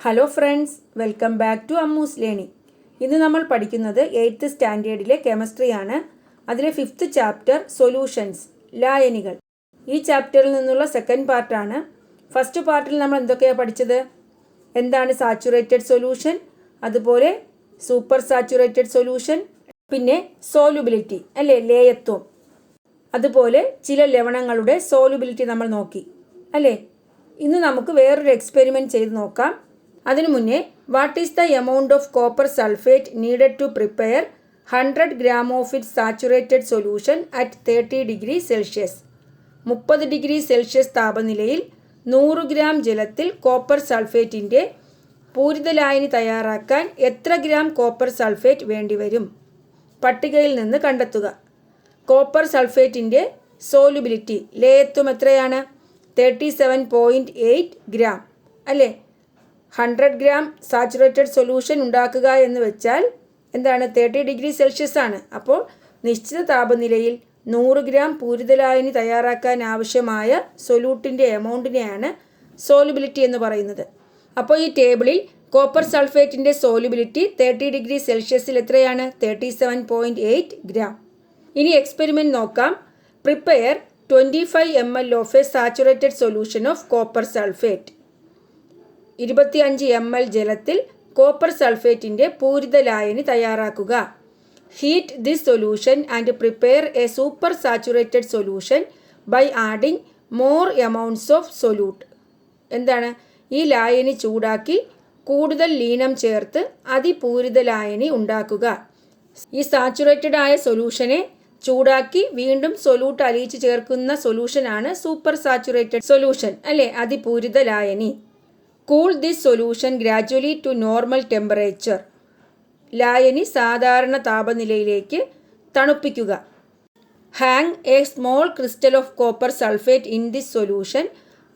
Hello friends, welcome back to Ammu's learning. ഇന്ന് നമ്മൾ പഠിക്കുന്നത് 8th സ്റ്റാൻഡേർഡിലെ കെമിസ്ട്രിയാണ്. അതിലെ 5th ചാപ്റ്റർ സൊല്യൂഷൻസ്, ലായനികൾ. ഈ ചാപ്റ്ററിൽ നിന്നുള്ള സെക്കൻഡ് പാർട്ടാണ്. ഫസ്റ്റ് പാർട്ടിൽ നമ്മൾ എന്തൊക്കെയാണ് പഠിച്ചത്? എന്താണ് സാച്ചുറേറ്റഡ് സൊല്യൂഷൻ, അതുപോലെ സൂപ്പർ സാച്ചുറേറ്റഡ് സൊല്യൂഷൻ, പിന്നെ സോലുബിലിറ്റി അല്ലേ, ലേയത്വം, അതുപോലെ ചില ലവണങ്ങളുടെ സോലുബിലിറ്റി നമ്മൾ നോക്കി അല്ലേ. ഇന്ന് നമുക്ക് വേറൊരു എക്സ്പെരിമെൻറ്റ് ചെയ്ത് നോക്കാം. അതിനു മുന്നേ, what is the amount of copper sulphate needed to prepare 100 gram of it saturated solution at 30 degree Celsius? 30 degree Celsius താപനിലയിൽ 100 gram ജലത്തിൽ കോപ്പർ സൾഫേറ്റിൻ്റെ പൂരിത ലായനി തയ്യാറാക്കാൻ എത്ര ഗ്രാം കോപ്പർ സൾഫേറ്റ് വേണ്ടിവരും? പട്ടികയിൽ നിന്ന് കണ്ടെത്തുക. കോപ്പർ സൾഫേറ്റിൻ്റെ സോലുബിലിറ്റി, ലേയത്വം എത്രയാണ്? 37.8 gram അല്ലേ. 100 gram സാച്ചുറേറ്റഡ് സൊല്യൂഷൻ ഉണ്ടാക്കുക എന്ന് വെച്ചാൽ എന്താണ്? 30 degree Celsius ആണ്. അപ്പോൾ നിശ്ചിത താപനിലയിൽ 100 gram പൂരിതലായനി തയ്യാറാക്കാൻ ആവശ്യമായ സൊല്യൂട്ടിൻ്റെ എമൗണ്ടിനെയാണ് സോലുബിലിറ്റി എന്ന് പറയുന്നത്. അപ്പോൾ ഈ ടേബിളിൽ കോപ്പർ സൾഫേറ്റിൻ്റെ സോലുബിലിറ്റി 30 degree Celsiusൽ എത്രയാണ്? 37.8 gram. ഇനി എക്സ്പെരിമെൻറ്റ് നോക്കാം. Prepare 25 ml of a saturated solution of copper sulphate. 25 ml ജലത്തിൽ കോപ്പർ സൾഫേറ്റിൻ്റെ പൂരിത ലായനി തയ്യാറാക്കുക. Heat this solution and prepare a super saturated solution by adding more amounts of solute. എന്താണ്? ഈ ലായനി ചൂടാക്കി കൂടുതൽ ലീനം ചേർത്ത് അതിപൂരിത ലായനി ഉണ്ടാക്കുക. ഈ സാച്ചുറേറ്റഡ് ആയ സൊല്യൂഷനെ ചൂടാക്കി വീണ്ടും സൊല്യൂട്ട് അലിയിച്ച് ചേർക്കുന്ന സൊല്യൂഷനാണ് സൂപ്പർ സാച്ചുറേറ്റഡ് സൊല്യൂഷൻ അല്ലേ, അതിപൂരിത ലായനി. Cool this solution gradually to normal temperature. ലായനി സാധാരണ താപനിലയിലേക്ക് തണുപ്പിക്കുക. Hang a small crystal of copper sulphate in this solution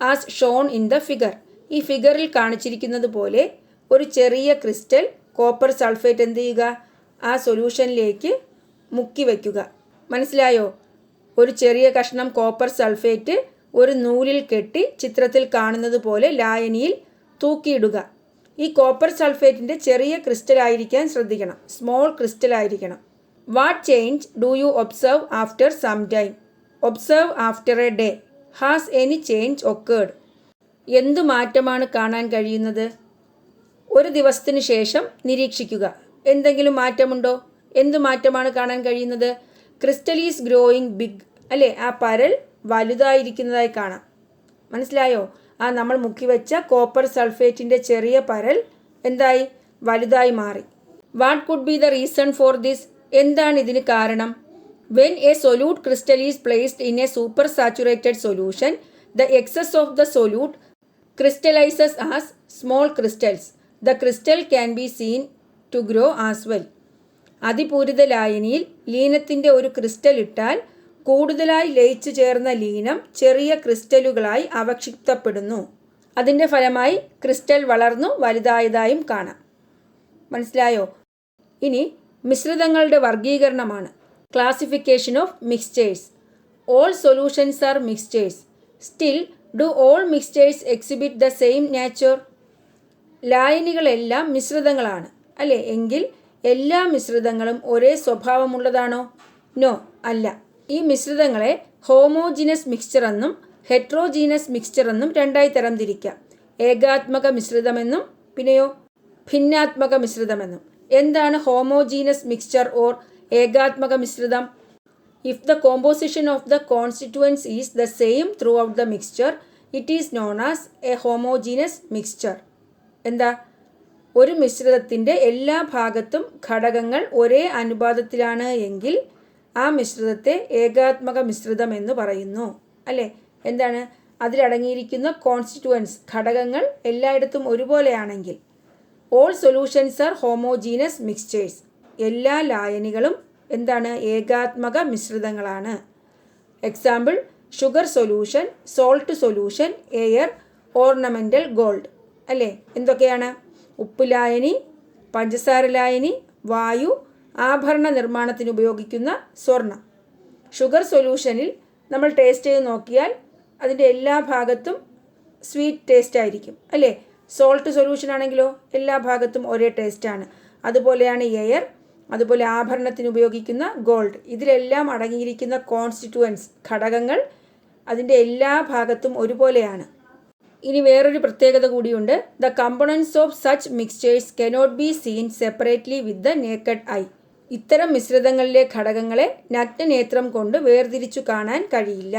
as shown in the figure. ഈ ഫിഗറിൽ കാണിച്ചിരിക്കുന്നത് പോലെ ഒരു ചെറിയ ക്രിസ്റ്റൽ കോപ്പർ സൾഫേറ്റ് എന്ത് ചെയ്യുക? ആ സൊല്യൂഷനിലേക്ക് മുക്കി വയ്ക്കുക. മനസ്സിലായോ? ഒരു ചെറിയ കഷ്ണം കോപ്പർ സൾഫേറ്റ് ഒരു നൂലിൽ കെട്ടി ചിത്രത്തിൽ കാണുന്നത് പോലെ ലായനിയിൽ തൂക്കിയിടുക. ഈ കോപ്പർ സൾഫേറ്റിൻ്റെ ചെറിയ ക്രിസ്റ്റൽ ആയിരിക്കാൻ ശ്രദ്ധിക്കണം, സ്മോൾ ക്രിസ്റ്റൽ ആയിരിക്കണം. What change do you observe after some time? Observe after a day. Has any change occurred? എന്തു മാറ്റമാണ് കാണാൻ കഴിയുന്നത്? ഒരു ദിവസത്തിന് ശേഷം നിരീക്ഷിക്കുക. എന്തെങ്കിലും മാറ്റമുണ്ടോ? എന്തു മാറ്റമാണ് കാണാൻ കഴിയുന്നത്? ക്രിസ്റ്റൽ ഈസ് ഗ്രോയിങ് ബിഗ് അല്ലേ, ആ പരൽ വലുതായിരിക്കുന്നതായി കാണാം. മനസ്സിലായോ? ആ നമ്മൾ മുക്കി വെച്ച കോപ്പർ സൾഫേറ്റിൻ്റെ ചെറിയ പരൽ എന്തായി? വലുതായി മാറി. What could be the reason for this? എന്താണ് ഇതിന് കാരണം? When a solute crystal is placed in a super saturated solution, the excess of the solute crystallises as small crystals. The crystal can be seen to grow as well. അതിപൂരിത ലായനിയിൽ ലീനത്തിൻ്റെ ഒരു crystal ഇട്ടാൽ കൂടുതലായി ലയിച്ചു ചേർന്ന ലീനം ചെറിയ ക്രിസ്റ്റലുകളായി അവക്ഷിപ്തപ്പെടുന്നു. അതിൻ്റെ ഫലമായി ക്രിസ്റ്റൽ വളർന്നു വലുതായതായും കാണാം. മനസ്സിലായോ? ഇനി മിശ്രിതങ്ങളുടെ വർഗീകരണമാണ്. Classification of mixtures. All solutions are mixtures. Still do all mixtures exhibit the same nature? ലായനികളെല്ലാം മിശ്രിതങ്ങളാണ് അല്ലേ, എങ്കിൽ എല്ലാ മിശ്രിതങ്ങളും ഒരേ സ്വഭാവമുള്ളതാണോ? നോ, അല്ല. ഈ മിശ്രിതങ്ങളെ ഹോമോജീനസ് മിക്സ്ചർ എന്നും ഹെട്രോജീനസ് മിക്സ്ചർ എന്നും രണ്ടായി തരംതിരിക്കാം. ഏകാത്മക മിശ്രിതമെന്നും പിന്നെയോ ഭിന്നാത്മക മിശ്രിതമെന്നും. എന്താണ് ഹോമോജീനസ് മിക്സ്ചർ ഓർ ഏകാത്മക മിശ്രിതം? If the composition of the constituents is the same through out the mixture, it is known as A homogeneous mixture. എന്താ? ഒരു മിശ്രിതത്തിൻ്റെ എല്ലാ ഭാഗത്തും ഘടകങ്ങൾ ഒരേ അനുപാതത്തിലാണ് എങ്കിൽ ആ മിശ്രിതത്തെ ഏകാത്മക മിശ്രിതം എന്ന് പറയുന്നു അല്ലേ. എന്താണ്? അതിലടങ്ങിയിരിക്കുന്ന കോൺസ്റ്റിറ്റ്യുവൻസ്, ഘടകങ്ങൾ എല്ലായിടത്തും ഒരുപോലെയാണെങ്കിൽ. All solutions are homogeneous mixtures. എല്ലാ ലായനികളും എന്താണ്? ഏകാത്മക മിശ്രിതങ്ങളാണ്. Example: sugar solution, salt solution, air, ornamental gold അല്ലേ. എന്തൊക്കെയാണ്? ഉപ്പ് ലായനി, പഞ്ചസാര ലായനി, വായു, ആഭരണ നിർമ്മാണത്തിന് ഉപയോഗിക്കുന്ന സ്വർണം. ഷുഗർ സൊല്യൂഷനിൽ നമ്മൾ ടേസ്റ്റ് ചെയ്ത് നോക്കിയാൽ അതിൻ്റെ എല്ലാ ഭാഗത്തും സ്വീറ്റ് ടേസ്റ്റ് ആയിരിക്കും അല്ലേ. സോൾട്ട് സൊല്യൂഷൻ ആണെങ്കിലോ എല്ലാ ഭാഗത്തും ഒരേ ടേസ്റ്റാണ്. അതുപോലെയാണ് എയർ, അതുപോലെ ആഭരണത്തിന് ഉപയോഗിക്കുന്ന ഗോൾഡ്. ഇതിലെല്ലാം അടങ്ങിയിരിക്കുന്ന കോൺസ്റ്റിറ്റ്യുവൻസ് ഘടകങ്ങൾ അതിൻ്റെ എല്ലാ ഭാഗത്തും ഒരുപോലെയാണ്. ഇനി വേറൊരു പ്രത്യേകത കൂടിയുണ്ട്. The components of such mixtures cannot be scene separately with the naked I. ഇത്തരം മിശ്രിതങ്ങളിലെ ഘടകങ്ങളെ നഗ്നനേത്രം കൊണ്ട് വേർതിരിച്ചു കാണാൻ കഴിയില്ല.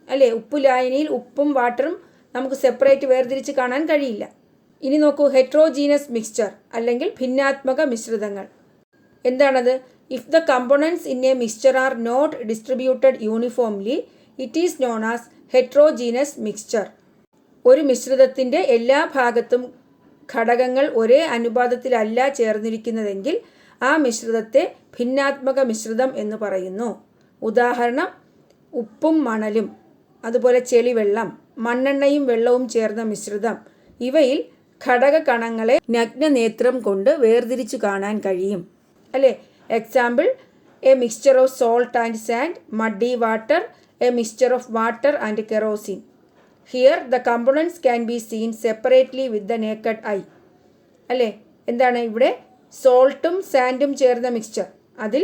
അല്ലേ, ഉപ്പു ലായനിയിൽ ഉപ്പും വാട്ടറും നമുക്ക് സെപ്പറേറ്റ് വേർതിരിച്ച് കാണാൻ കഴിയില്ല. ഇനി നോക്കൂ, ഹെട്രോജീനസ് മിക്സ്ചർ അല്ലെങ്കിൽ ഭിന്നാത്മക മിശ്രിതങ്ങൾ. എന്താണത്? If the components in a mixture are not distributed uniformly it is known as heterogeneous mixture. ഒരു മിശ്രിതത്തിൻ്റെ എല്ലാ ഭാഗത്തും ഘടകങ്ങൾ ഒരേ അനുപാതത്തിലല്ല ചേർന്നിരിക്കുന്നതെങ്കിൽ ആ മിശ്രിതത്തെ ഭിന്നാത്മക മിശ്രിതം എന്ന് പറയുന്നു. ഉദാഹരണം, ഉപ്പും മണലും, അതുപോലെ ചെളിവെള്ളം, മണ്ണെണ്ണയും വെള്ളവും ചേർന്ന മിശ്രിതം. ഇവയിൽ ഘടക കണങ്ങളെ നഗ്നനേത്രം കൊണ്ട് വേർതിരിച്ചു കാണാൻ കഴിയും. അല്ലേ? Example, A mixture of salt and sand, muddy water, A mixture of water and kerosene. Here the components can be scene separately with the naked I. അല്ലേ, എന്താണ് ഇവിടെ സോൾട്ടും സാൻഡും ചേർന്ന മിക്സ്ചർ. അതിൽ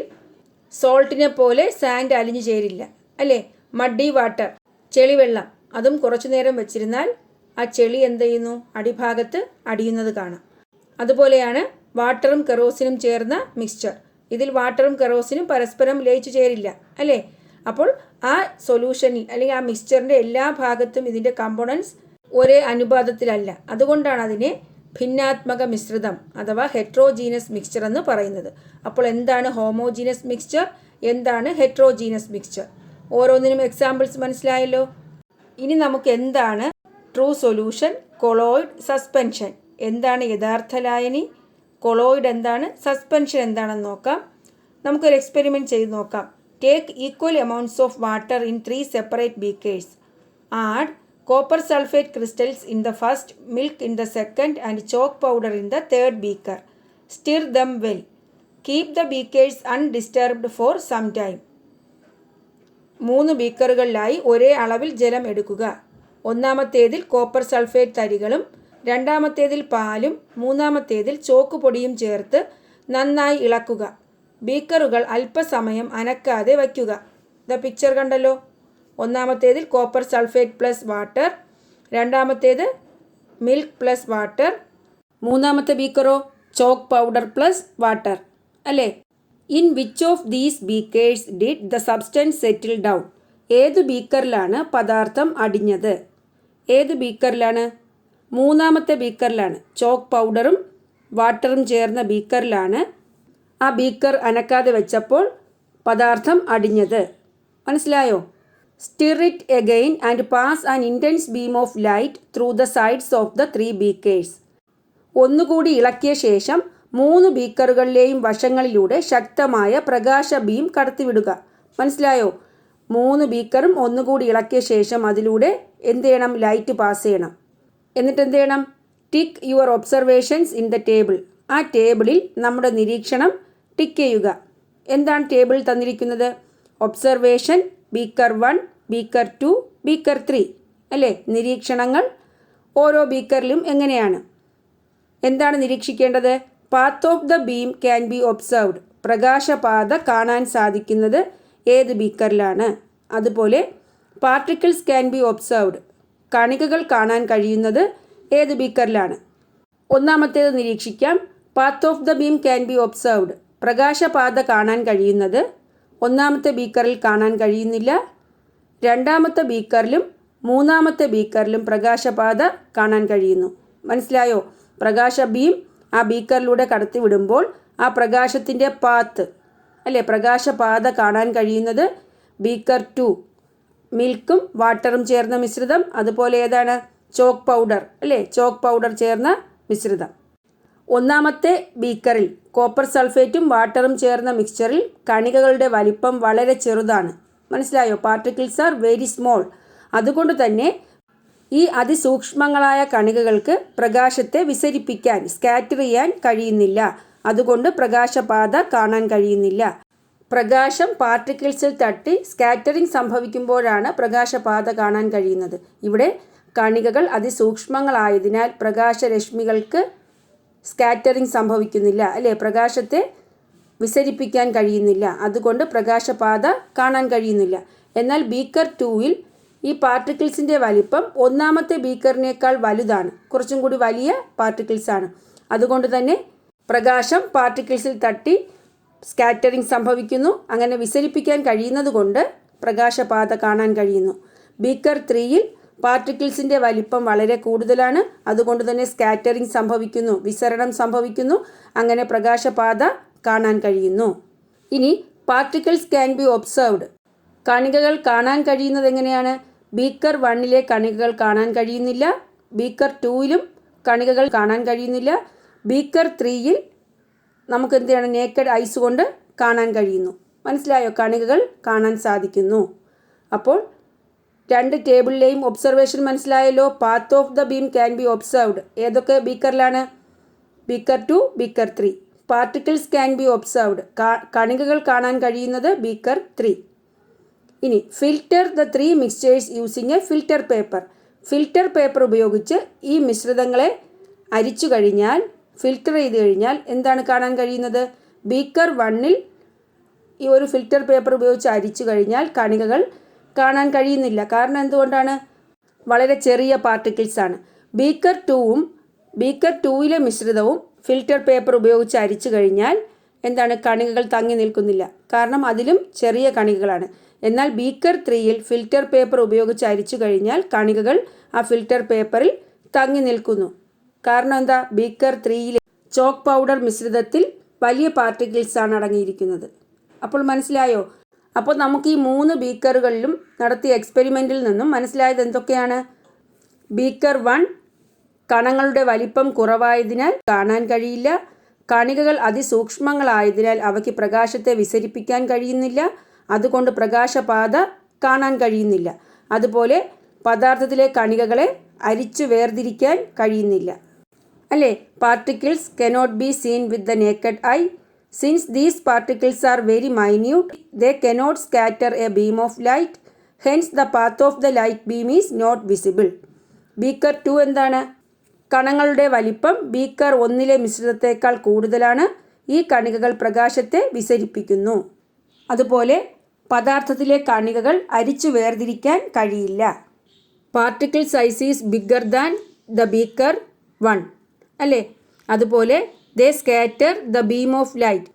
സോൾട്ടിനെ പോലെ സാൻഡ് അലിഞ്ഞു ചേരില്ല. അല്ലേ? മഡി വാട്ടർ, ചെളിവെള്ളം, അതും കുറച്ചു നേരം വെച്ചിരുന്നാൽ ആ ചെളി എന്ത് ചെയ്യുന്നു? അടിഭാഗത്ത് അടിയുന്നത് കാണാം. അതുപോലെയാണ് വാട്ടറും കെറോസിനും ചേർന്ന മിക്സ്ചർ. ഇതിൽ വാട്ടറും കെറോസിനും പരസ്പരം ലയിച്ചു ചേരില്ല. അല്ലേ? അപ്പോൾ ആ സൊല്യൂഷനിൽ അല്ലെങ്കിൽ ആ മിക്സ്ചറിൻ്റെ എല്ലാ ഭാഗത്തും ഇതിൻ്റെ കമ്പോണൻസ് ഒരേ അനുപാതത്തിലല്ല. അതുകൊണ്ടാണ് അതിനെ ഭിന്നാത്മക മിശ്രിതം അഥവാ ഹെട്രോജീനസ് മിക്സ്ചർ എന്ന് പറയുന്നത്. അപ്പോൾ എന്താണ് ഹോമോജീനസ് മിക്സ്ചർ, എന്താണ് ഹെട്രോജീനസ് മിക്സ്ചർ? ഓരോന്നിനും എക്സാമ്പിൾസ് മനസ്സിലായല്ലോ. ഇനി നമുക്ക് എന്താണ് ട്രൂ സൊല്യൂഷൻ, കൊളോയിഡ്, സസ്പെൻഷൻ, എന്താണ് യഥാർത്ഥ ലായനി, കൊളോയിഡ് എന്താണ്, സസ്പെൻഷൻ എന്താണെന്ന് നോക്കാം. നമുക്കൊരു എക്സ്പെരിമെൻറ്റ് ചെയ്ത് നോക്കാം. Take equal amounts of water in 3 separate beakers. Add copper sulfate crystals in the first, milk in the second and chalk powder in the third beaker. Stir them well. Keep the beakers undisturbed for some time. 3 ബീക്കറുകളിലായി ഒരേ അളവിൽ ജലം എടുക്കുക. ഒന്നാമത്തേതിൽ copper sulphate തരികളും രണ്ടാമത്തേതിൽ പാലും മൂന്നാമത്തേതിൽ chalk പൊടിയും ചേർത്ത് നന്നായി ഇളക്കുക. ബീക്കറുകൾ അല്പസമയം അനക്കാതെ വയ്ക്കുക. ദ പിക്ചർ കണ്ടല്ലോ. ഒന്നാമത്തേതിൽ കോപ്പർ സൾഫേറ്റ് പ്ലസ് വാട്ടർ, രണ്ടാമത്തേത് മിൽക്ക് പ്ലസ് വാട്ടർ, മൂന്നാമത്തെ ബീക്കറോ ചോക്ക് പൗഡർ പ്ലസ് വാട്ടർ. അല്ലേ? In which of these beakers did the substance settle down? ഏത് ബീക്കറിലാണ് പദാർത്ഥം അടിഞ്ഞത്? ഏത് ബീക്കറിലാണ്? മൂന്നാമത്തെ ബീക്കറിലാണ്. ചോക്ക് പൗഡറും വാട്ടറും ചേർന്ന ബീക്കറിലാണ് ആ ബീക്കർ അനക്കാതെ വെച്ചപ്പോൾ പദാർത്ഥം അടിഞ്ഞത്. മനസ്സിലായോ? Stir it again and pass an intense beam of light through the sides of the 3 beakers. ഒന്നുകൂടി ഇളക്കിയ ശേഷം 3 ബീക്കറുകളിലെയും വശങ്ങളിലൂടെ ശക്തമായ പ്രകാശ ബീം കടത്തിവിടുക. മനസ്സിലായോ? 3 ബീക്കറും ഒന്നുകൂടി ഇളക്കിയ ശേഷം അതിലൂടെ എന്ത് ചെയ്യണം? ലൈറ്റ് പാസ് ചെയ്യണം. എന്നിട്ട് എന്ത് ചെയ്യണം? Tick your observations in the table. ആ ടേബിളിൽ നമ്മുടെ നിരീക്ഷണം ടിക്ക് ചെയ്യുക. എന്താണ് ടേബിളിൽ തന്നിരിക്കുന്നത്? Observation beaker 1, beaker 2, beaker 3. അല്ലേ? നിരീക്ഷണങ്ങൾ ഓരോ ബീക്കറിലും എങ്ങനെയാണ്? എന്താണ് നിരീക്ഷിക്കേണ്ടത്? Path of the beam can be observed. പ്രകാശപാത കാണാൻ സാധിക്കുന്നത് ഏത് ബീക്കറിലാണ്? അതുപോലെ പാർട്ടിക്കിൾസ് ക്യാൻ ബി ഒബ്സർവ്ഡ്. കണികകൾ കാണാൻ കഴിയുന്നത് ഏത് ബീക്കറിലാണ്? ഒന്നാമത്തേത് നിരീക്ഷിക്കാം. Path of the beam can be observed. പ്രകാശപാത കാണാൻ കഴിയുന്നത് ഒന്നാമത്തെ ബീക്കറിൽ കാണാൻ കഴിയുന്നില്ല. രണ്ടാമത്തെ ബീക്കറിലും മൂന്നാമത്തെ ബീക്കറിലും പ്രകാശപാത കാണാൻ കഴിയുന്നു. മനസ്സിലായോ? പ്രകാശ ബീം ആ ബീക്കറിലൂടെ കടത്തിവിടുമ്പോൾ ആ പ്രകാശത്തിൻ്റെ പാത്ത്, അല്ലേ, പ്രകാശപാത കാണാൻ കഴിയുന്നത് ബീക്കർ 2, മിൽക്കും വാട്ടറും ചേർന്ന മിശ്രിതം, അതുപോലെ ഏതാണ്? ചോക്ക് പൗഡർ, അല്ലേ, ചോക്ക് പൗഡർ ചേർന്ന മിശ്രിതം. ഒന്നാമത്തെ ബീക്കറിൽ കോപ്പർ സൾഫേറ്റും വാട്ടറും ചേർന്ന മിക്സ്ചറിൽ കണികകളുടെ വലിപ്പം വളരെ ചെറുതാണ്. മനസ്സിലായോ? Particles are very small. അതുകൊണ്ട് തന്നെ ഈ അതിസൂക്ഷ്മങ്ങളായ കണികകൾക്ക് പ്രകാശത്തെ വിസരിപ്പിക്കാൻ, സ്കാറ്റർ ചെയ്യാൻ കഴിയുന്നില്ല. അതുകൊണ്ട് പ്രകാശപാത കാണാൻ കഴിയുന്നില്ല. പ്രകാശം പാർട്ടിക്കിൾസിൽ തട്ടി സ്കാറ്ററിംഗ് സംഭവിക്കുമ്പോഴാണ് പ്രകാശപാത കാണാൻ കഴിയുന്നത്. ഇവിടെ കണികകൾ അതിസൂക്ഷ്മങ്ങളായതിനാൽ പ്രകാശരശ്മികൾക്ക് സ്കാറ്ററിംഗ് സംഭവിക്കുന്നില്ല, അല്ലേ? പ്രകാശത്തെ വിസരിപ്പിക്കാൻ കഴിയുന്നില്ല, അതുകൊണ്ട് പ്രകാശപാത കാണാൻ കഴിയുന്നില്ല. എന്നാൽ ബീക്കർ 2-ൽ ഈ പാർട്ടിക്കിൾസിൻ്റെ വലിപ്പം ഒന്നാമത്തെ ബീക്കറിനേക്കാൾ വലുതാണ്, കുറച്ചും കൂടി വലിയ പാർട്ടിക്കിൾസാണ്. അതുകൊണ്ട് തന്നെ പ്രകാശം പാർട്ടിക്കിൾസിൽ തട്ടി സ്കാറ്ററിംഗ് സംഭവിക്കുന്നു. അങ്ങനെ വിസരിപ്പിക്കാൻ കഴിയുന്നത് കൊണ്ട് പ്രകാശപാത കാണാൻ കഴിയുന്നു. ബീക്കർ 3-ൽ പാർട്ടിക്കിൾസിൻ്റെ വലിപ്പം വളരെ കൂടുതലാണ്, അതുകൊണ്ട് തന്നെ സ്കാറ്ററിംഗ് സംഭവിക്കുന്നു, വിസരണം സംഭവിക്കുന്നു. അങ്ങനെ പ്രകാശപാത കാണാൻ കഴിയുന്നു. ഇനി പാർട്ടിക്കിൾസ് ക്യാൻ ബി ഒബ്സർവ്ഡ്. കണികകൾ കാണാൻ കഴിയുന്നത് എങ്ങനെയാണ്? ബീക്കർ 1-ലെ കണികകൾ കാണാൻ കഴിയുന്നില്ല, ബീക്കർ 2-ലും കണികകൾ കാണാൻ കഴിയുന്നില്ല. ബീക്കർ 3-ൽ നമുക്ക് എന്താണ് നേക്കഡ് ഐസ് കൊണ്ട് കാണാൻ കഴിയുന്നു. മനസ്സിലായോ? കണികകൾ കാണാൻ സാധിക്കുന്നു. അപ്പോൾ രണ്ട് ടേബിളിലെയും ഒബ്സർവേഷൻ മനസ്സിലായല്ലോ. Path of the beam can be observed ഏതൊക്കെ ബീക്കറിലാണ്? Beaker 2, beaker 3. Particles can be observed കണികകൾ കാണാൻ കഴിയുന്നത് ബീക്കർ 3. ഇനി filter the 3 mixtures using a filter paper. Filter paper ഉപയോഗിച്ച് ഈ മിശ്രിതങ്ങളെ അരിച്ചു കഴിഞ്ഞാൽ, ഫിൽറ്റർ ചെയ്ത് കഴിഞ്ഞാൽ എന്താണ് കാണാൻ കഴിയുന്നത്? ബീക്കർ 1-ൽ ഈ ഒരു ഫിൽറ്റർ പേപ്പർ ഉപയോഗിച്ച് അരിച്ചു കഴിഞ്ഞാൽ കണികകൾ കാണാൻ കഴിയുന്നില്ല. കാരണം എന്തുകൊണ്ടാണ്? വളരെ ചെറിയ പാർട്ടിക്കിൾസാണ്. ബീക്കർ 2-ലെ മിശ്രിതവും ഫിൽറ്റർ പേപ്പർ ഉപയോഗിച്ച് അരിച്ചു കഴിഞ്ഞാൽ എന്താണ്? കണികകൾ തങ്ങി നിൽക്കുന്നില്ല, കാരണം അതിലും ചെറിയ കണികകളാണ്. എന്നാൽ ബീക്കർ 3-ൽ ഫിൽറ്റർ പേപ്പർ ഉപയോഗിച്ച് അരിച്ചു കഴിഞ്ഞാൽ കണികകൾ ആ ഫിൽറ്റർ പേപ്പറിൽ തങ്ങി നിൽക്കുന്നു. കാരണം എന്താ? ബീക്കർ 3-ലെ ചോക്ക് പൗഡർ മിശ്രിതത്തിൽ വലിയ പാർട്ടിക്കിൾസാണ് അടങ്ങിയിരിക്കുന്നത്. അപ്പോൾ മനസ്സിലായോ? അപ്പോൾ നമുക്ക് ഈ 3 ബീക്കറുകളിലും നടത്തിയ എക്സ്പെരിമെൻറ്റിൽ നിന്നും മനസ്സിലായത് എന്തൊക്കെയാണ്? ബീക്കർ 1 കണങ്ങളുടെ വലിപ്പം കുറവായതിനാൽ കാണാൻ കഴിയില്ല. കണികകൾ അതിസൂക്ഷ്മങ്ങളായതിനാൽ അവയ്ക്ക് പ്രകാശത്തെ വിസരിപ്പിക്കാൻ കഴിയുന്നില്ല, അതുകൊണ്ട് പ്രകാശപാത കാണാൻ കഴിയുന്നില്ല. അതുപോലെ പദാർത്ഥത്തിലെ കണികകളെ അരിച്ചു വേർതിരിക്കാൻ കഴിയുന്നില്ല, അല്ലേ? Particles cannot be seen with the naked eye. Since these particles are very minute, they cannot scatter a beam of light. Hence the path of the light beam is not visible. Beaker 2 എന്താണ്? കണങ്ങളുടെ വലിപ്പം beaker 1-ലെ മിശ്രിതത്തേക്കാൾ കൂടുതലാണ്. ഈ കണികകൾ പ്രകാശത്തെ വിസരിപ്പിക്കുന്നു. അതുപോലെ പദാർത്ഥത്തിലെ കണികകൾ അരിച്ചു വേർതിരിക്കാൻ കഴിയില്ല. Particle size is bigger than the beaker 1, അല്ലേ? അതുപോലെ they scatter the beam of light,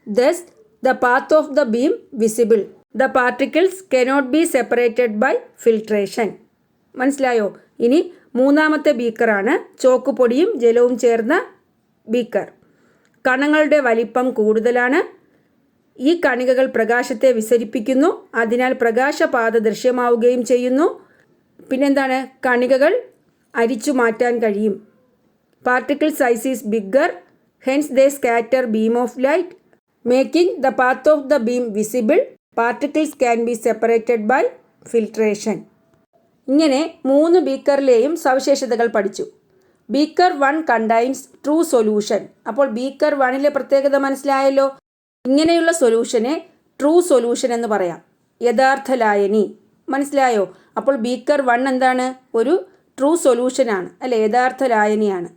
thus the path of the beam visible. The particles cannot be separated by filtration. മനസ്സിലായോ? ഇനി മൂന്നാമത്തെ ബീക്കറാണ് ചോക്ക് പൊടിയും ജലവും ചേർന്ന ബീക്കർ. കണങ്ങളുടെ വലിപ്പം കൂടുതലാണ്. ഈ കണികകൾ പ്രകാശത്തെ വിസരിപ്പിക്കുന്നു, അതിനാൽ പ്രകാശപാത ദൃശ്യമാവുകയും ചെയ്യുന്നു. പിന്നെന്താണ്? കണികകൾ അരിച്ചു മാറ്റാൻ കഴിയും. Particle size is bigger, hence they scatter beam of light, making the path of the beam visible. Particles can be separated by filtration. ഇങ്ങനെ 3 ബീക്കറിലെയും സവിശേഷതകൾ പഠിച്ചു. Beaker 1 contains true solution. അപ്പോൾ ബീക്കർ 1-ലെ പ്രത്യേകത മനസ്സിലായല്ലോ. ഇങ്ങനെയുള്ള സൊല്യൂഷനെ ട്രൂ സൊല്യൂഷൻ എന്ന് പറയാം, യഥാർത്ഥ ലായനി. മനസ്സിലായോ? അപ്പോൾ ബീക്കർ 1 എന്താണ്? ഒരു ട്രൂ സൊല്യൂഷനാണ്, അല്ലെ? യഥാർത്ഥ ലായനിയാണ്.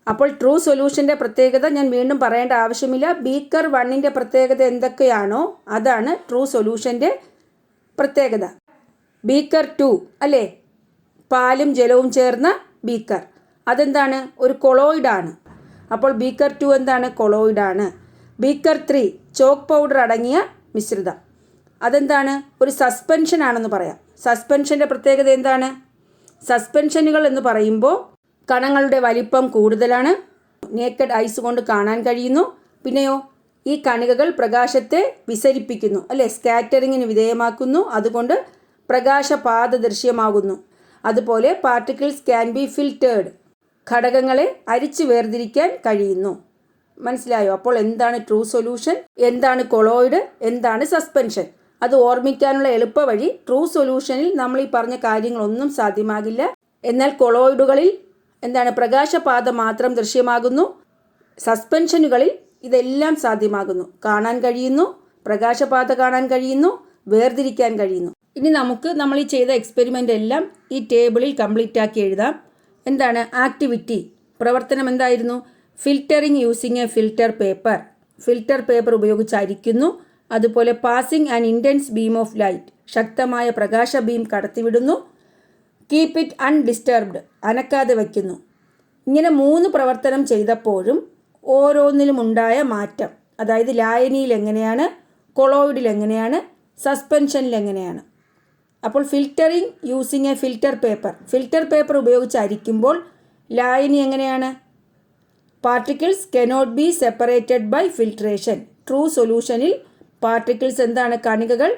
അപ്പോൾ ട്രൂ സൊല്യൂഷൻ്റെ പ്രത്യേകത ഞാൻ വീണ്ടും പറയേണ്ട ആവശ്യമില്ല. ബീക്കർ 1-ൻ്റെ പ്രത്യേകത എന്തൊക്കെയാണോ അതാണ് ട്രൂ സൊല്യൂഷൻ്റെ പ്രത്യേകത. ബീക്കർ 2, അല്ലേ? പാലും ജലവും ചേർന്ന ബീക്കർ, അതെന്താണ്? ഒരു കൊളോയിഡാണ്. അപ്പോൾ ബീക്കർ 2 എന്താണ്? കൊളോയിഡാണ്. ബീക്കർ 3 ചോക്ക് പൗഡർ അടങ്ങിയ മിശ്രിതം, അതെന്താണ്? ഒരു സസ്പെൻഷൻ ആണെന്ന് പറയാം. സസ്പെൻഷൻ്റെ പ്രത്യേകത എന്താണ്? സസ്പെൻഷനുകൾ എന്ന് പറയുമ്പോൾ കണങ്ങളുടെ വലിപ്പം കൂടുതലാണ്, നേക്കഡ് ഐസ് കൊണ്ട് കാണാൻ കഴിയുന്നു. പിന്നെയോ ഈ കണികകൾ പ്രകാശത്തെ വിസരിപ്പിക്കുന്നു, അല്ലേ? സ്കാറ്ററിങ്ങിന് വിധേയമാക്കുന്നു, അതുകൊണ്ട് പ്രകാശപാത ദൃശ്യമാകുന്നു. അതുപോലെ പാർട്ടിക്കിൾസ് ക്യാൻ ബി ഫിൽറ്റേർഡ്, ഘടകങ്ങളെ അരിച്ചു വേർതിരിക്കാൻ കഴിയുന്നു. മനസ്സിലായോ? അപ്പോൾ എന്താണ് ട്രൂ സൊല്യൂഷൻ, എന്താണ് കൊളോയിഡ്, എന്താണ് സസ്പെൻഷൻ? അത് ഓർമ്മിക്കാനുള്ള എളുപ്പ വഴി, ട്രൂ സൊല്യൂഷനിൽ നമ്മൾ ഈ പറഞ്ഞ കാര്യങ്ങളൊന്നും സാധ്യമാകില്ല. എന്നാൽ കൊളോയിഡുകളിൽ എന്താണ്? പ്രകാശപാത മാത്രം ദൃശ്യമാകുന്നു. സസ്പെൻഷനുകളിൽ ഇതെല്ലാം സാധ്യമാകുന്നു. കാണാൻ കഴിയുന്നു, പ്രകാശപാത കാണാൻ കഴിയുന്നു, വേർതിരിക്കാൻ കഴിയുന്നു. ഇനി നമ്മൾ ഈ ചെയ്ത എക്സ്പെരിമെൻ്റ് എല്ലാം ഈ ടേബിളിൽ കംപ്ലീറ്റ് ആക്കി എഴുതാം. എന്താണ് ആക്ടിവിറ്റി? പ്രവർത്തനം എന്തായിരുന്നു? Filtering using a filter paper ഉപയോഗിച്ച് അരിക്കുന്നു. അതുപോലെ passing an intense beam of light, ശക്തമായ പ്രകാശ ബീം കടത്തിവിടുന്നു. കീപ്പ് ഇറ്റ് അൺഡിസ്റ്റർബ്ഡ്, അനക്കാതെ വയ്ക്കുന്നു. ഇങ്ങനെ 3 പ്രവർത്തനം ചെയ്തപ്പോഴും ഓരോന്നിലും ഉണ്ടായ മാറ്റം, അതായത് ലായനിയിൽ എങ്ങനെയാണ്, കൊളോയിഡിൽ എങ്ങനെയാണ്, സസ്പെൻഷനിൽ എങ്ങനെയാണ്. അപ്പോൾ filtering using a filter paper ഉപയോഗിച്ച് അരിക്കുമ്പോൾ ലായനി എങ്ങനെയാണ്? Particles cannot be separated by filtration. True സൊല്യൂഷനിൽ പാർട്ടിക്കിൾസ് എന്താണ്? കണികകൾ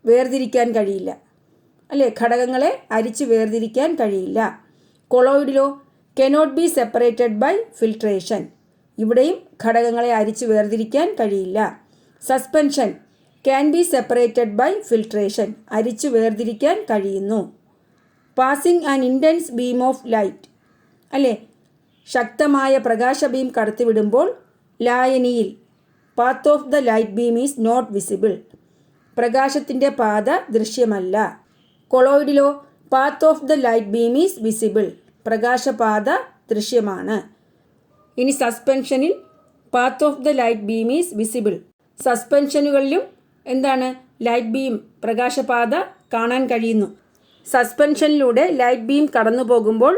വേർതിരിക്കാൻ കഴിയില്ല, അല്ലേ? ഘടകങ്ങളെ അരിച്ച് വേർതിരിക്കാൻ കഴിയില്ല. കൊളോയിഡിലോ cannot be separated by filtration. ഇവിടെയും ഘടകങ്ങളെ അരിച്ച് വേർതിരിക്കാൻ കഴിയില്ല. Suspension can be separated by filtration, അരിച്ച് വേർതിരിക്കാൻ കഴിയുന്നു. Passing an intense beam of light, അല്ലേ? ശക്തമായ പ്രകാശ ബീം കടത്തിവിടുമ്പോൾ ലായനിയിൽ path of the light beam is not visible, പ്രകാശത്തിൻ്റെ പാത ദൃശ്യമല്ല. കൊളോയിഡിലോ path of the light beam is visible, പ്രകാശപാത ദൃശ്യമാണ്. ഇനി സസ്പെൻഷനിൽ path of the light beam is visible. സസ്പെൻഷനുകളിലും എന്താണ്? ലൈറ്റ് ബീം, പ്രകാശപാത കാണാൻ കഴിയുന്നു. സസ്പെൻഷനിലൂടെ ലൈറ്റ് ബീം കടന്നു പോകുമ്പോൾ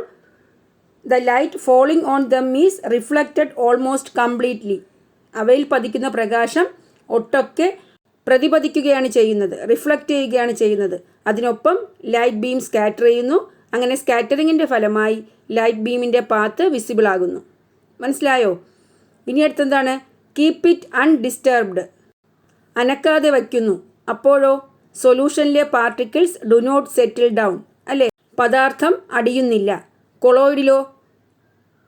the light falling on them is reflected almost completely. അവയിൽ പതിക്കുന്ന പ്രകാശം ഒട്ടൊക്കെ പ്രതിപതിക്കുകയാണ് ചെയ്യുന്നത്, റിഫ്ലക്റ്റ് ചെയ്യുകയാണ് ചെയ്യുന്നത്. അതിനൊപ്പം ലൈറ്റ് ബീം സ്കാറ്റർ ചെയ്യുന്നു. അങ്ങനെ സ്കാറ്ററിങ്ങിൻ്റെ ഫലമായി ലൈറ്റ് ബീമിൻ്റെ പാത്ത് വിസിബിൾ ആകുന്നു. മനസ്സിലായോ? ഇനി അടുത്തെന്താണ്? കീപ്പ് ഇറ്റ് അൺഡിസ്റ്റർബ്ഡ്, അനക്കാതെ വയ്ക്കുന്നു. അപ്പോഴോ സൊല്യൂഷനിലെ particles do not settle down, അല്ലേ? പദാർത്ഥം അടിയുന്നില്ല. കൊളോയിഡിലോ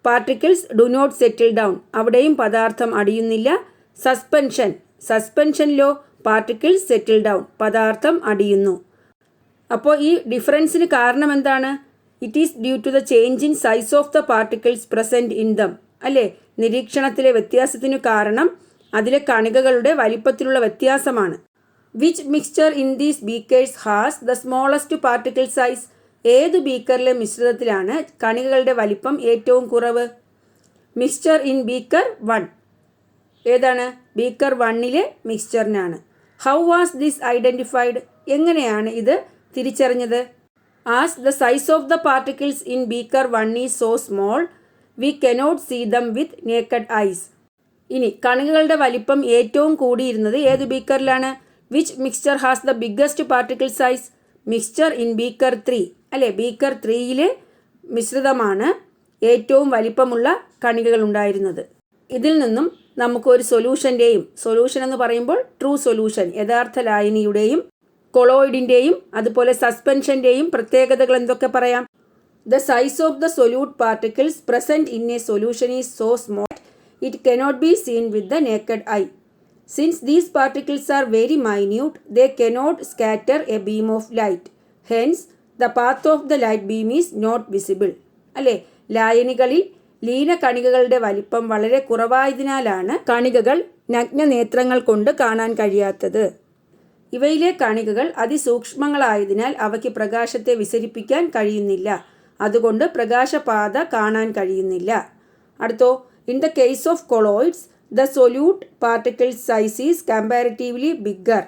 particles do not settle down, അവിടെയും പദാർത്ഥം അടിയുന്നില്ല. സസ്പെൻഷനിലോ പാർട്ടിക്കിൾസ് സെറ്റിൽ ഡൗൺ, പദാർത്ഥം അടിയുന്നു. അപ്പോൾ ഈ ഡിഫറൻസിന് കാരണം എന്താണ്? It is due to the change in size of the particles present in them, അല്ലേ? നിരീക്ഷണത്തിലെ വ്യത്യാസത്തിനു കാരണം അതിലെ കണികകളുടെ വലിപ്പത്തിലുള്ള വ്യത്യാസമാണ്. Which mixture in these beakers has the smallest particle size? ഏത് ബീക്കറിലെ മിശ്രിതത്തിലാണ് കണികകളുടെ വലിപ്പം ഏറ്റവും കുറവ്? Mixture in beaker 1. ഏതാണ്? ബീക്കർ 1ലെ മിക്സ്ചറിനാണ്. How was this identified? എങ്ങനെയാണ് ഇത് തിരിച്ചറിഞ്ഞത്? As the size of the particles in beaker 1 is so small V cannot see them with naked eyes. ഇനി കണികകളുടെ വലിപ്പം ഏറ്റവും കൂടിയിരുന്നത് ഏത് ബീക്കറിലാണ്? Which mixture has the biggest particle size? Mixture in beaker 3, അല്ലേ? ബീക്കർ 3ലെ മിശ്രിതമാണ് ഏറ്റവും വലിപ്പമുള്ള കണികകൾ ഉണ്ടായിരുന്നത്. ഇതിൽ നിന്നും നമുക്കൊരു സൊല്യൂഷൻ എന്ന് പറയുമ്പോൾ ട്രൂ സൊല്യൂഷൻ, യഥാർത്ഥ ലായനിയുടെയും കൊളോയിഡിൻ്റെയും അതുപോലെ സസ്പെൻഷൻ്റെയും പ്രത്യേകതകൾ എന്തൊക്കെ പറയാം? The size of the solute particles present in A solution is so small it cannot be seen with the naked eye. Since these particles are very minute, they cannot scatter a beam of light. Hence, the path of the light beam is not visible. അല്ലേ? ലായനികളിൽ ലീന കണികകളുടെ വലിപ്പം വളരെ കുറവായതിനാലാണ് കണികകൾ നഗ്നനേത്രങ്ങൾ കൊണ്ട് കാണാൻ കഴിയാത്തത്. ഇവയിലെ കണികകൾ അതിസൂക്ഷ്മങ്ങളായതിനാൽ അവയ്ക്ക് പ്രകാശത്തെ വിസരിപ്പിക്കാൻ കഴിയുന്നില്ല. അതുകൊണ്ട് പ്രകാശപാത കാണാൻ കഴിയുന്നില്ല. അടുത്തോ, in the case of colloids, the solute particle size is comparatively bigger.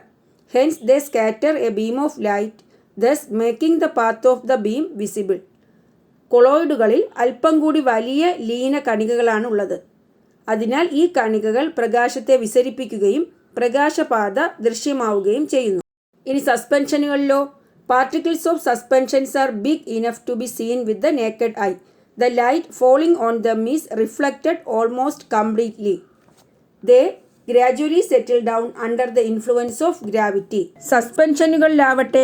Hence, they scatter a beam of light, thus making the path of the beam visible. കൊളോയിഡുകളിൽ അല്പം കൂടി വലിയ ലീന കണികകളാണ് ഉള്ളത്. അതിനാൽ ഈ കണികകൾ പ്രകാശത്തെ വിസരിപ്പിക്കുകയും പ്രകാശപാത ദൃശ്യമാവുകയും ചെയ്യുന്നു. ഇനി സസ്പെൻഷനുകളിലോ? Particles of suspensions are big enough to be seen with the naked eye. The light falling on them is reflected almost completely. They gradually settle down under the influence of gravity. സസ്പെൻഷനുകളിലാവട്ടെ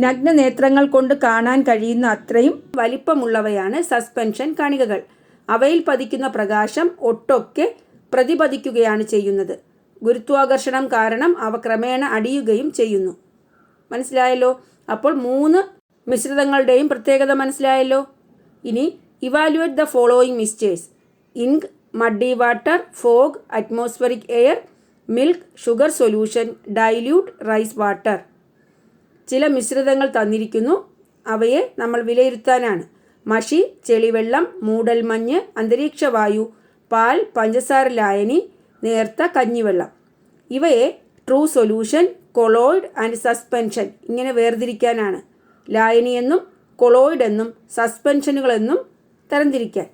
നഗ്നനേത്രങ്ങൾ കൊണ്ട് കാണാൻ കഴിയുന്ന അത്രയും വലിപ്പമുള്ളവയാണ് suspension കണികകൾ. അവയിൽ പതിക്കുന്ന പ്രകാശം ഒട്ടൊക്കെ പ്രതിപതിക്കുകയാണ് ചെയ്യുന്നത്. ഗുരുത്വാകർഷണം കാരണം അവ ക്രമേണ അടിയുകയും ചെയ്യുന്നു. മനസ്സിലായല്ലോ? അപ്പോൾ 3 മിശ്രിതങ്ങളുടെയും പ്രത്യേകത മനസ്സിലായല്ലോ. ഇനി evaluate the following mixtures: ink, muddy water, fog, atmospheric air, milk, sugar solution, dilute rice water. ചില മിശ്രിതങ്ങൾ തന്നിരിക്കുന്നു. അവയെ നമ്മൾ വിലയിരുത്താനാണ്. മഷി, ചെളിവെള്ളം, മൂടൽമഞ്ഞ്, അന്തരീക്ഷവായു, പാൽ, പഞ്ചസാര ലായനി, നേർത്ത കഞ്ഞിവെള്ളം. ഇവയെ true solution, colloid and suspension ഇങ്ങനെ വേർതിരിക്കാനാണ്. ലായനി എന്നും കൊളോയിഡ് എന്നും സസ്പെൻഷനുകളെന്നും തരംതിരിക്കാൻ.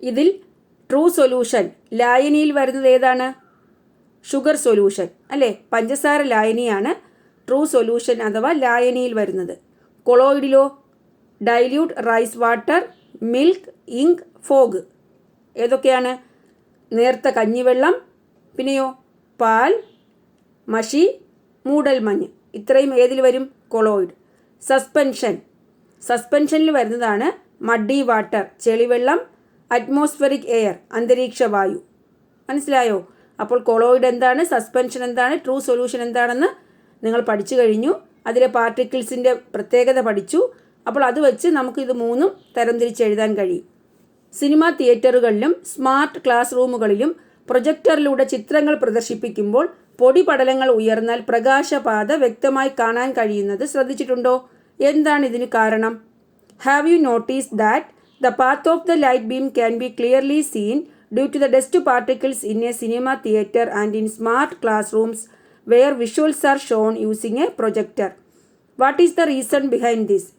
ഇതിൽ ട്രൂ സൊല്യൂഷൻ ലായനിയിൽ വരുന്നത് ഏതാണ്? ഷുഗർ സൊല്യൂഷൻ അല്ലേ? പഞ്ചസാര ലായനിയാണ് ട്രൂ സൊല്യൂഷൻ അഥവാ ലായനിയിൽ വരുന്നത്. കൊളോയിഡിലോ dilute rice water, milk, ink, fog. ഏതൊക്കെയാണ്? നേർത്ത കഞ്ഞിവെള്ളം, പിന്നെയോ പാൽ, മഷി, മൂടൽമഞ്ഞ്. ഇത്രയും ഏതിൽ വരും? കൊളോയിഡ്. സസ്പെൻഷനിൽ വരുന്നതാണ് മഡ്ഡി വാട്ടർ, ചെളിവെള്ളം, അറ്റ്മോസ്ഫെറിക് എയർ, അന്തരീക്ഷവായു. മനസ്സിലായോ? അപ്പോൾ കൊളോയിഡ് എന്താണ്, സസ്പെൻഷൻ എന്താണ്, ട്രൂ സൊല്യൂഷൻ എന്താണെന്ന് നിങ്ങൾ പഠിച്ചു കഴിഞ്ഞു. അതിലെ പാർട്ടിക്കിൾസിൻ്റെ പ്രത്യേകത പഠിച്ചു. അപ്പോൾ അത് വെച്ച് നമുക്ക് ഇത് മൂന്നും തരംതിരിച്ചെഴുതാൻ കഴിയും. സിനിമാ തിയേറ്ററുകളിലും സ്മാർട്ട് ക്ലാസ് റൂമുകളിലും പ്രൊജക്ടറിലൂടെ ചിത്രങ്ങൾ പ്രദർശിപ്പിക്കുമ്പോൾ പൊടിപടലങ്ങൾ ഉയർന്നാൽ പ്രകാശപാത വ്യക്തമായി കാണാൻ കഴിയുന്നത് ശ്രദ്ധിച്ചിട്ടുണ്ടോ? എന്താണ് ഇതിന് കാരണം? Have you noticed that the path of the light beam can be clearly seen due to the dust particles in a cinema theatre and in smart class rooms where visuals are shown using a projector. What is the reason behind this?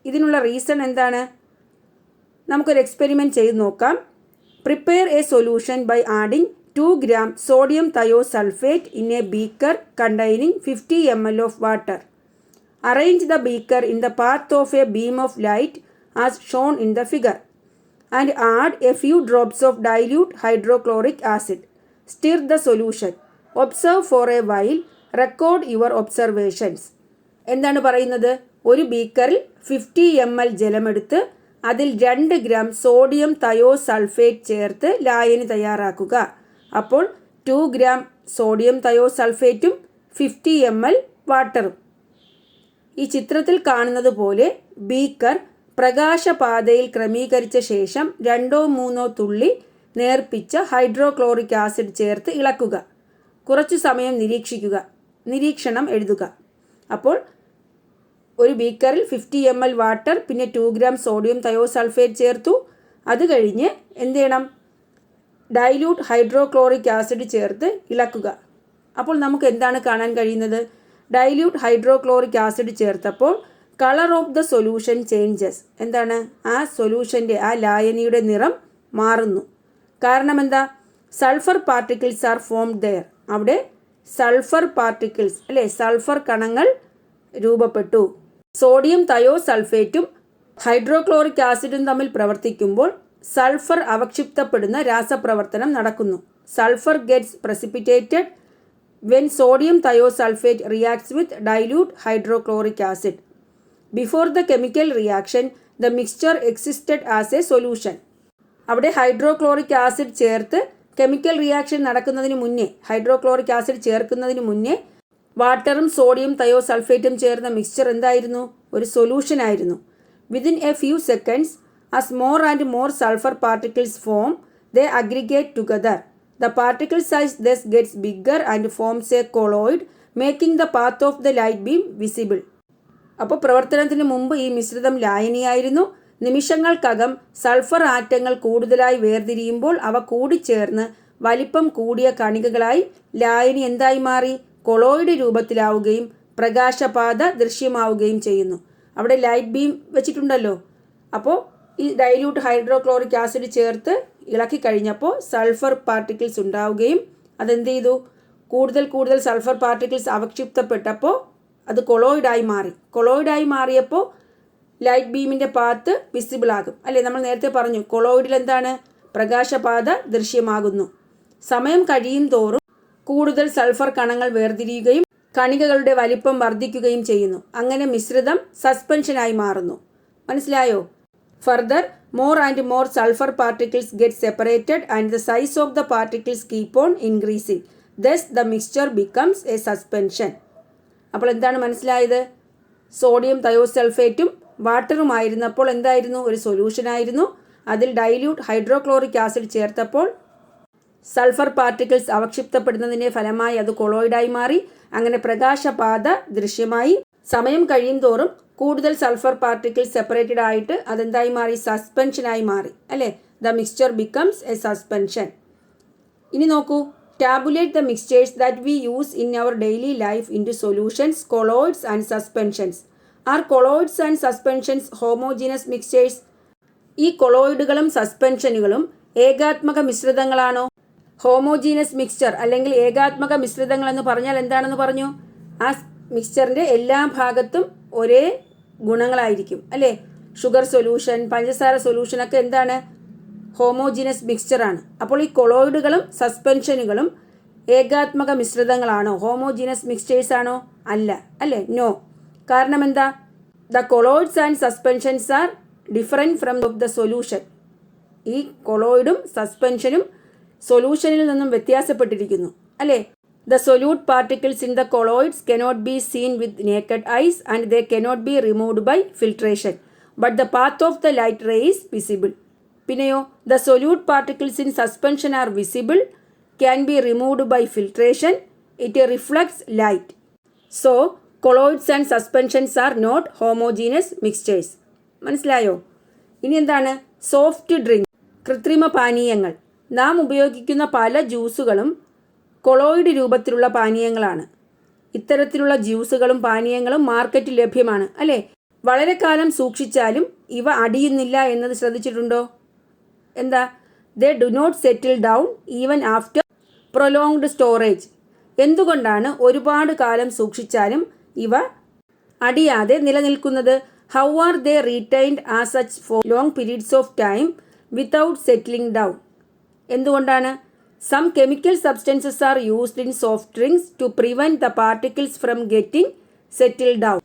ഇതിനുള്ള reason എന്താണ്? നമുക്കൊരു experiment ചെയ്ത് നോക്കാം. Prepare a solution by adding 2 gram sodium thiosulfate in a beaker containing 50 ml of water. Arrange the beaker in the path of a beam of light as shown in the figure and add a few drops of dilute hydrochloric acid. Stir the solution. Observe for a while. Record your observations. എന്താണ് പറയുന്നത്? ഒരു ബീക്കറിൽ 50 ml ജലമെടുത്ത് അതിൽ 2 gram sodium thiosulphate ചേർത്ത് ലായനി തയ്യാറാക്കുക. അപ്പോൾ 2 gram sodium തയോസൾഫേറ്റും 50 ml വാട്ടറും. ഈ ചിത്രത്തിൽ കാണുന്നത് പോലെ ബീക്കർ പ്രകാശപാതയിൽ ക്രമീകരിച്ച ശേഷം 2-3 തുള്ളി നേർപ്പിച്ച ഹൈഡ്രോക്ലോറിക് ആസിഡ് ചേർത്ത് ഇളക്കുക. കുറച്ചു സമയം നിരീക്ഷണം എഴുതുക. അപ്പോൾ ഒരു ബീക്കറിൽ 50 ml വാട്ടർ, പിന്നെ 2 gram സോഡിയം തയോസൾഫേറ്റ് ചേർത്തു. അത് കഴിഞ്ഞ് എന്ത് ചെയ്യണം? ഡൈല്യൂട്ട് ഹൈഡ്രോക്ലോറിക് ആസിഡ് ചേർത്ത് ഇളക്കുക. അപ്പോൾ നമുക്ക് എന്താണ് കാണാൻ കഴിയുന്നത്? ഡൈല്യൂട്ട് ഹൈഡ്രോക്ലോറിക് ആസിഡ് ചേർത്തപ്പോൾ colour of the solution changes. എന്താണ്? ആ സൊല്യൂഷൻ്റെ, ആ ലായനിയുടെ നിറം മാറുന്നു. കാരണം എന്താ? Sulphur particles are formed there. അവിടെ സൾഫർ പാർട്ടിക്കിൾസ് അല്ലേ, സൾഫർ കണങ്ങൾ രൂപപ്പെട്ടു. സോഡിയം തയോസൾഫേറ്റും ഹൈഡ്രോക്ലോറിക് ആസിഡും തമ്മിൽ പ്രവർത്തിക്കുമ്പോൾ സൾഫർ അവക്ഷിപ്തപ്പെടുന്ന രാസപ്രവർത്തനം നടക്കുന്നു. Sulphur gets precipitated when sodium thiosulphate reacts with dilute hydrochloric acid. Before the chemical reaction the mixture existed as A solution. അവിടെ hydrochloric acid ചേർത്ത് കെമിക്കൽ റിയാക്ഷൻ നടക്കുന്നതിന് മുന്നേ, ഹൈഡ്രോക്ലോറിക് ആസിഡ് ചേർക്കുന്നതിന് മുന്നേ വാട്ടറും സോഡിയം തയോസൾഫേറ്റും ചേർന്ന മിക്സ്ചർ എന്തായിരുന്നു? ഒരു സൊല്യൂഷൻ ആയിരുന്നു. Within A few seconds as more and more sulfur particles form, they aggregate together. The particle size thus gets bigger and forms a colloid, making the path of the light beam visible. അപ്പോൾ പ്രവർത്തനത്തിന് മുമ്പ് ഈ മിശ്രിതം ലായനിയായിരുന്നു. നിമിഷങ്ങൾക്കകം sulphur ആറ്റങ്ങൾ കൂടുതലായി വേർതിരിയുമ്പോൾ അവ കൂടിച്ചേർന്ന് വലിപ്പം കൂടിയ കണികകളായി ലായനി എന്തായി മാറി? കൊളോയിഡ് രൂപത്തിലാവുകയും പ്രകാശപാത ദൃശ്യമാവുകയും ചെയ്യുന്നു. അവിടെ ലൈറ്റ് ബീം വെച്ചിട്ടുണ്ടല്ലോ. അപ്പോൾ ഈ ഡൈല്യൂട്ട് ഹൈഡ്രോക്ലോറിക് ആസിഡ് ചേർത്ത് ഇളക്കി കഴിഞ്ഞപ്പോൾ സൾഫർ പാർട്ടിക്കിൾസ് ഉണ്ടാവുകയും അതെന്ത് ചെയ്തു? കൂടുതൽ സൾഫർ പാർട്ടിക്കിൾസ് അവക്ഷിപ്തപ്പെട്ടപ്പോൾ അത് കൊളോയിഡായി മാറി. കൊളോയിഡായി മാറിയപ്പോൾ ലൈറ്റ് ബീമിൻ്റെ പാത്ത് വിസിബിൾ ആകും അല്ലേ? നമ്മൾ നേരത്തെ പറഞ്ഞു കൊളോയിഡിൽ എന്താണ്? പ്രകാശപാത ദൃശ്യമാകുന്നു. സമയം കഴിയും തോറും കൂടുതൽ സൾഫർ കണങ്ങൾ വേർതിരിയുകയും കണികകളുടെ വലിപ്പം വർദ്ധിക്കുകയും ചെയ്യുന്നു. അങ്ങനെ മിശ്രിതം സസ്പെൻഷനായി മാറുന്നു. മനസ്സിലായോ? Further, more and more sulfur particles get separated and the size of the particles keep on increasing. Thus, the mixture becomes a suspension. അപ്പോൾ എന്താണ് മനസ്സിലായത്? സോഡിയം തയോസൾഫേറ്റും വാട്ടറുമായിരുന്നപ്പോൾ എന്തായിരുന്നു? ഒരു സൊല്യൂഷനായിരുന്നു. അതിൽ ഡൈല്യൂട്ട് ഹൈഡ്രോക്ലോറിക് ആസിഡ് ചേർത്തപ്പോൾ സൾഫർ പാർട്ടിക്കിൾസ് അവക്ഷിപ്തപ്പെടുന്നതിൻ്റെ ഫലമായി അത് കൊളോയിഡായി മാറി. അങ്ങനെ പ്രകാശപാത ദൃശ്യമായി. സമയം കഴിയും തോറും കൂടുതൽ സൾഫർ പാർട്ടിക്കിൾ സെപ്പറേറ്റഡ് ആയിട്ട് അതെന്തായി മാറി? സസ്പെൻഷനായി മാറി അല്ലേ? The mixture becomes a suspension. ഇനി നോക്കൂ, tabulate the mixtures that we use in our daily life into solutions, colloids and suspensions. Are colloids and suspensions homogeneous mixtures? ഈ കൊളോയിഡുകളും സസ്പെൻഷനുകളും ഏകാത്മക മിശ്രിതങ്ങളാണോ? ഹോമോജീനസ് മിക്സ്ചർ അല്ലെങ്കിൽ ഏകാത്മക മിശ്രിതങ്ങൾ എന്ന് പറഞ്ഞാൽ എന്താണെന്ന് പറഞ്ഞു? ആ മിക്സ്ചറിൻ്റെ എല്ലാ ഭാഗത്തും ഒരേ ഗുണങ്ങളായിരിക്കും അല്ലേ? ഷുഗർ സൊല്യൂഷൻ, പഞ്ചസാര സൊല്യൂഷനൊക്കെ എന്താണ്? ഹോമോജീനസ് മിക്സ്ചറാണ്. അപ്പോൾ ഈ കൊളോയിഡുകളും സസ്പെൻഷനുകളും ഏകാത്മക മിശ്രിതങ്ങളാണോ? ഹോമോജീനസ് മിക്സ്ചേഴ്സ് ആണോ? അല്ല അല്ലേ? നോ. കാരണം എന്താ? The colloids and suspensions are different from the solution. ഈ കൊളോയിഡും സസ്പെൻഷനും സൊല്യൂഷനിൽ നിന്നും വ്യത്യാസപ്പെട്ടിരിക്കുന്നു അല്ലേ? The solute particles in the colloids cannot be seen with naked eyes and they cannot be removed by filtration, but the path of the light ray is visible. പിന്നെയോ, the solute particles in suspension are visible, can be removed by filtration, it reflects light. So colloids and suspensions are not homogeneous mixtures. മനസ്സിലായോ? ഇനി എന്താണ്? Soft drink, കൃത്രിമ പാനീയങ്ങൾ. നാം ഉപയോഗിക്കുന്ന പല ജ്യൂസുകളും colloid രൂപത്തിലുള്ള പാനീയങ്ങളാണ്. ഇത്തരത്തിലുള്ള ജ്യൂസുകളും പാനീയങ്ങളും മാർക്കറ്റിൽ ലഭ്യമാണ് അല്ലേ? വളരെ കാലം സൂക്ഷിച്ചാലും ഇവ അടിയുന്നില്ല എന്നത് ശ്രദ്ധിച്ചിട്ടുണ്ടോ? എന്താ? They do not settle down even after prolonged storage. എന്തുകൊണ്ടാണ് ഒരുപാട് കാലം സൂക്ഷിച്ചാലും ഇവ അടിയാതെ നിലനിൽക്കുന്നത്? How are they retained as such for long periods of time without settling down? എന്തുകൊണ്ടാണ്? Some chemical substances are used in soft drinks to prevent the particles from getting settle down.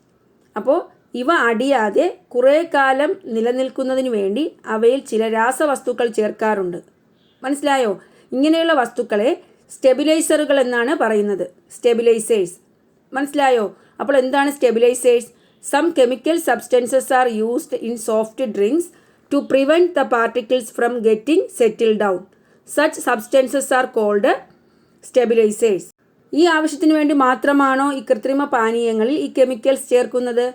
അപ്പോൾ ഇവ അടിയാതെ കുറേ കാലം നിലനിൽക്കുന്നതിന് വേണ്ടി അവയിൽ ചില രാസവസ്തുക്കൾ ചേർക്കാറുണ്ട്. മനസ്സിലായോ? ഇങ്ങനെയുള്ള വസ്തുക്കളെ സ്റ്റെബിലൈസറുകൾ എന്നാണ് പറയുന്നത്. സ്റ്റെബിലൈസേഴ്സ്. മനസ്സിലായോ? അപ്പോൾ എന്താണ് stabilisers? Some chemical substances are used in soft drinks to prevent the particles from getting settle down. Such substances are called stabilisers. ഈ ആവശ്യത്തിന് വേണ്ടി മാത്രമാണോ ഈ കൃത്രിമ പാനീയങ്ങളിൽ ഈ കെമിക്കൽസ് ചേർക്കുന്നത്?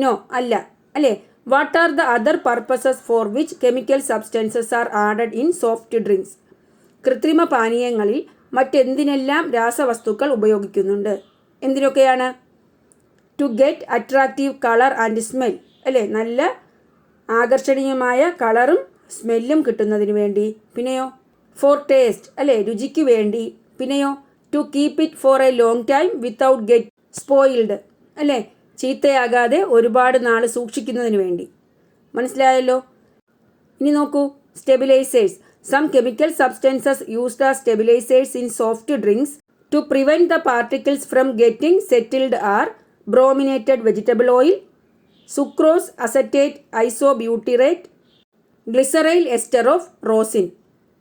നോ, അല്ല അല്ലേ? What are the other purposes for which chemical substances are added in soft drinks? കൃത്രിമ പാനീയങ്ങളിൽ മറ്റെന്തിനെല്ലാം രാസവസ്തുക്കൾ ഉപയോഗിക്കുന്നുണ്ട്? എന്തിനൊക്കെയാണ്? To get attractive colour and smell അല്ലേ? നല്ല ആകർഷണീയമായ കളറും സ്മെല്ലും കിട്ടുന്നതിന് വേണ്ടി. പിന്നെയോ, ഫോർ ടേസ്റ്റ് അല്ലേ? രുചിക്ക് വേണ്ടി. പിന്നെയോ, to keep it for a long time without get spoiled അല്ലേ? ചീത്തയാകാതെ ഒരുപാട് നാൾ സൂക്ഷിക്കുന്നതിന് വേണ്ടി. മനസ്സിലായല്ലോ? ഇനി നോക്കൂ, stabilisers. Some chemical substances used as stabilisers in soft drinks to prevent the particles from getting settled are brominated vegetable oil, sucrose, acetate, isobutyrate, glyceryl ester of rosin.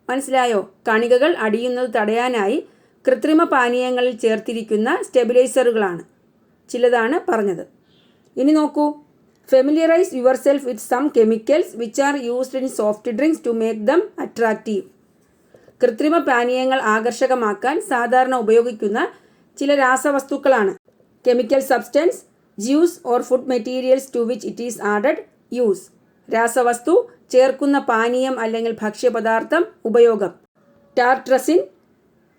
മനസ്സിലായോ? കണികകൾ അടിയുന്നത് തടയാനായി കൃത്രിമ പാനീയങ്ങളിൽ ചേർത്തിരിക്കുന്ന സ്റ്റെബിലൈസറുകളാണ്. ചിലതാണ് പറഞ്ഞത്. ഇനി നോക്കൂ, familiarise yourself with some chemicals which are used in soft drinks to make them attractive. കൃത്രിമ പാനീയങ്ങൾ ആകർഷകമാക്കാൻ സാധാരണ ഉപയോഗിക്കുന്ന ചില രാസവസ്തുക്കളാണ് chemical substance, juice or food materials to which it is added, use. രാസവസ്തു, ചേർക്കുന്ന പാനീയം അല്ലെങ്കിൽ ഭക്ഷ്യപദാർത്ഥം, ഉപയോഗം. ടാർട്രസിൻ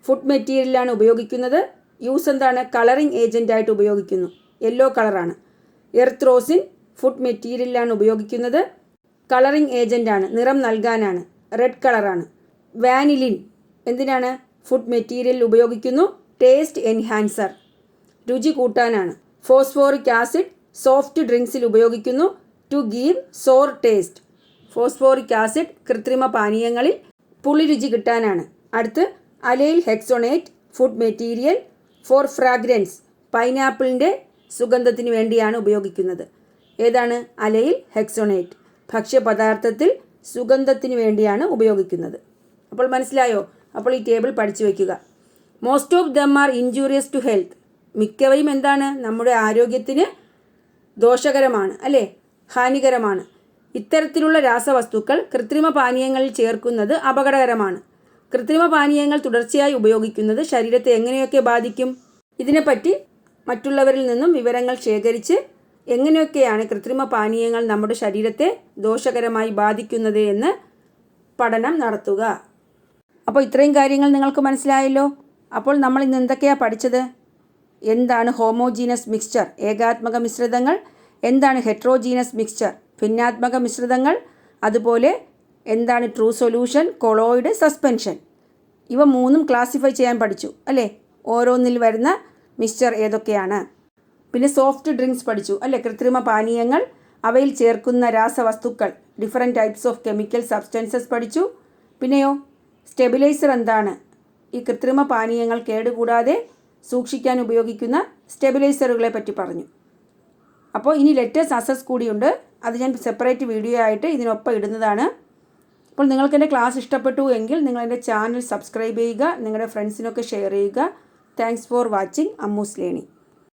ഫുഡ് മെറ്റീരിയലാണ് ഉപയോഗിക്കുന്നത്. യൂസ് എന്താണ്? കളറിംഗ് ഏജൻ്റായിട്ട് ഉപയോഗിക്കുന്നു. യെല്ലോ കളറാണ്. എർത്രോസിൻ ഫുഡ് മെറ്റീരിയലാണ് ഉപയോഗിക്കുന്നത്. കളറിംഗ് ഏജൻ്റാണ്, നിറം നൽകാനാണ്. റെഡ് കളറാണ്. വാനിലിൻ എന്തിനാണ്? ഫുഡ് മെറ്റീരിയൽ ഉപയോഗിക്കുന്നു. ടേസ്റ്റ് എൻഹാൻസർ, രുചി കൂട്ടാനാണ്. ഫോസ്ഫോറിക് ആസിഡ് സോഫ്റ്റ് ഡ്രിങ്ക്സിൽ ഉപയോഗിക്കുന്നു. To give sour taste. Phosphoric acid കൃത്രിമ പാനീയങ്ങളിൽ പുളിരുചി കിട്ടാനാണ്. അടുത്ത് allyl hexanoate food material for fragrance. പൈനാപ്പിളിൻ്റെ സുഗന്ധത്തിന് വേണ്ടിയാണ് ഉപയോഗിക്കുന്നത്. ഏതാണ്? അലൈൽ ഹെക്സോണേറ്റ്. ഭക്ഷ്യപദാർത്ഥത്തിൽ സുഗന്ധത്തിന് വേണ്ടിയാണ് ഉപയോഗിക്കുന്നത്. അപ്പോൾ മനസ്സിലായോ? അപ്പോൾ ഈ ടേബിൾ പഠിച്ചു വയ്ക്കുക. Most of them are injurious to health. മിക്കവയും എന്താണ്? നമ്മുടെ ആരോഗ്യത്തിന് ദോഷകരമാണ് അല്ലേ? ഹാനികരമാണ്. ഇത്തരത്തിലുള്ള രാസവസ്തുക്കൾ കൃത്രിമ പാനീയങ്ങളിൽ ചേർക്കുന്നത് അപകടകരമാണ്. കൃത്രിമ പാനീയങ്ങൾ തുടർച്ചയായി ഉപയോഗിക്കുന്നത് ശരീരത്തെ എങ്ങനെയൊക്കെ ബാധിക്കും? ഇതിനെപ്പറ്റി മറ്റുള്ളവരിൽ നിന്നും വിവരങ്ങൾ ശേഖരിച്ച് എങ്ങനെയൊക്കെയാണ് കൃത്രിമ പാനീയങ്ങൾ നമ്മുടെ ശരീരത്തെ ദോഷകരമായി ബാധിക്കുന്നത് എന്ന് പഠനം നടത്തുക. അപ്പോൾ ഇത്രയും കാര്യങ്ങൾ നിങ്ങൾക്ക് മനസ്സിലായല്ലോ. അപ്പോൾ നമ്മൾ ഇന്ന് എന്തൊക്കെയാണ് പഠിച്ചത്? എന്താണ് ഹോമോജീനസ് മിക്സ്ചർ, ഏകാത്മക മിശ്രിതങ്ങൾ, എന്താണ് ഹെട്രോജീനസ് മിക്സ്ചർ, ഭിന്നാത്മക മിശ്രിതങ്ങൾ, അതുപോലെ എന്താണ് ട്രൂ സൊല്യൂഷൻ, കൊളോയിഡ്, സസ്പെൻഷൻ. ഇവ മൂന്നും ക്ലാസിഫൈ ചെയ്യാൻ പഠിച്ചു അല്ലേ? ഓരോന്നിൽ വരുന്ന മിക്സ്ചർ ഏതൊക്കെയാണ്. പിന്നെ സോഫ്റ്റ് ഡ്രിങ്ക്സ് പഠിച്ചു അല്ലേ? കൃത്രിമ പാനീയങ്ങൾ, അവയിൽ ചേർക്കുന്ന രാസവസ്തുക്കൾ, different types of chemical substances പഠിച്ചു. പിന്നെയോ സ്റ്റെബിലൈസർ എന്താണ്? ഈ കൃത്രിമ പാനീയങ്ങൾ കേടുകൂടാതെ സൂക്ഷിക്കാൻ ഉപയോഗിക്കുന്ന സ്റ്റെബിലൈസറുകളെ പറ്റി പറഞ്ഞു. അപ്പോൾ ഇനി ലെറ്റേഴ്സ് അസസ് കൂടിയുണ്ട്. അത് ഞാൻ സെപ്പറേറ്റ് വീഡിയോ ആയിട്ട് ഇതിനൊപ്പം ഇടുന്നതാണ്. അപ്പോൾ നിങ്ങൾക്ക് എൻ്റെ ക്ലാസ് ഇഷ്ടപ്പെട്ടു എങ്കിൽ നിങ്ങൾ എൻ്റെ ചാനൽ സബ്സ്ക്രൈബ് ചെയ്യുക, നിങ്ങളുടെ ഫ്രണ്ട്സിനൊക്കെ ഷെയർ ചെയ്യുക. Thanks for watching Ammu's learning.